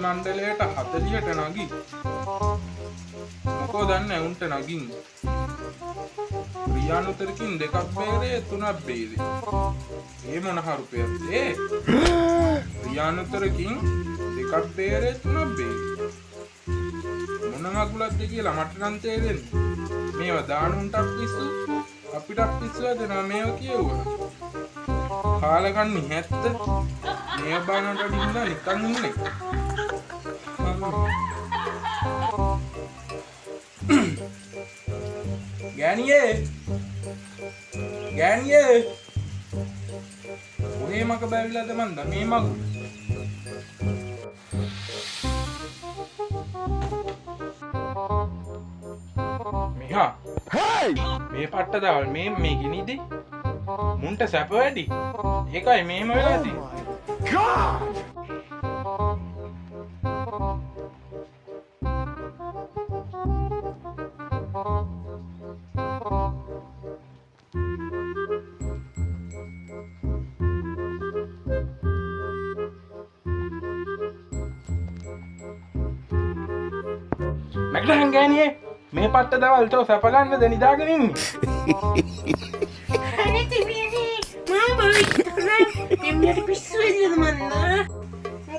මණ්ඩලයට 40ට නගි. මොකෝ දන්නේ උන්ට නගින්න. රියානුතරකින් 2ක් බේරේ 3ක් බේරේ. ඒ මොන හරුපයක්ද ඒ? රියානුතරකින් 2ක් බේරේ 3ක් බේරේ. මොන මගුලක්ද කියලා මට නම් තේරෙන්නේ. මේවා දානුන්ටත් පිස්සු අපිටත් පිස්සු දෙනවා මේවා කියවුවා. කාලකන්ණි 70 මේ බානට දින්නා නිකන් ඉන්නේ. ගෑණියේ ඔහේ මක බැවිලාද මන්ද මේ මගුල. මෙහා මේ පට්ට දාවල් මේ ගිනිද මුන්ට සැප වැඩි. ඒකයි මේම වෙලා තියෙන්නේ. මැක්ඩහන් ගෑනියේ මේ පට්ට දවල් තෝ සැප ගන්නද නිදාගෙන ඉන්නේ. අනේ තිබියනේ මම එම්මට පිස්සු වෙන්නද මන්නා.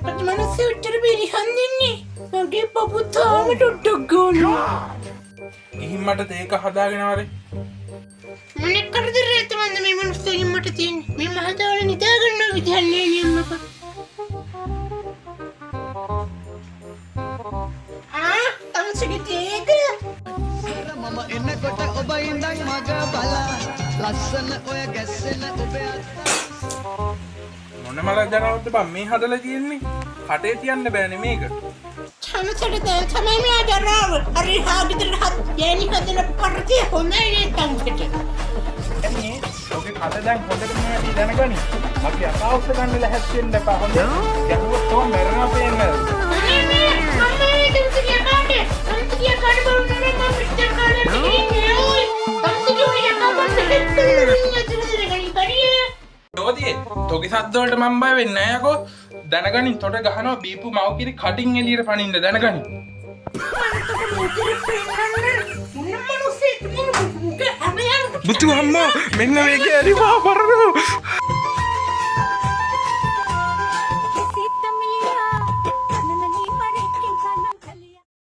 මොකද මනසේ උත්තර බෙරිහන් දෙන්නේ. මගේ පපුතාම ටොට්ටක් ගන්නවා. ගිහින් මට තේක හදාගෙන ආරේ. මොනේ කරදරේද මන්ද මේ මිනිස්සුගෙන් මට තියෙන්නේ. මේ මහතාවල නිදා ගන්න විදිහක් නෑ නියම්මප. තමසගේ තේක මම එන්නකොට ඔබ ඉඳන් මග බලා ලස්සන ඔය ගැස්සෙන ඔබේ මොන මල ජනවද්ද බං මේ හදලා තියෙන්නේ. කටේ තියන්න බෑනේ මේක. තමසට දැන් තමයි මේ අදරාව. හරි හාගෙදර හත් යෑනි හදලා පරිදි හොඳයි නේ තමසට. එන්නේ ඔගේ කඩ දැන් හොඳට මේ දැනගනි. අපි අසාවුස්ස ගන්න ලැහැත් වෙන්න එපා හොඳ. යහුවත් තෝ මරනවා පේන්නේ. තොගේ සද්දවලට මම බය වෙන්නේ නැහැ යකෝ. දැනගනින් තොට ගහනවා බීපු මව්කිරි කටින් එළියට පනින්න දැනගනින්. බුතු අම්මා මෙන්න මේක ඇරිවා පරනවා.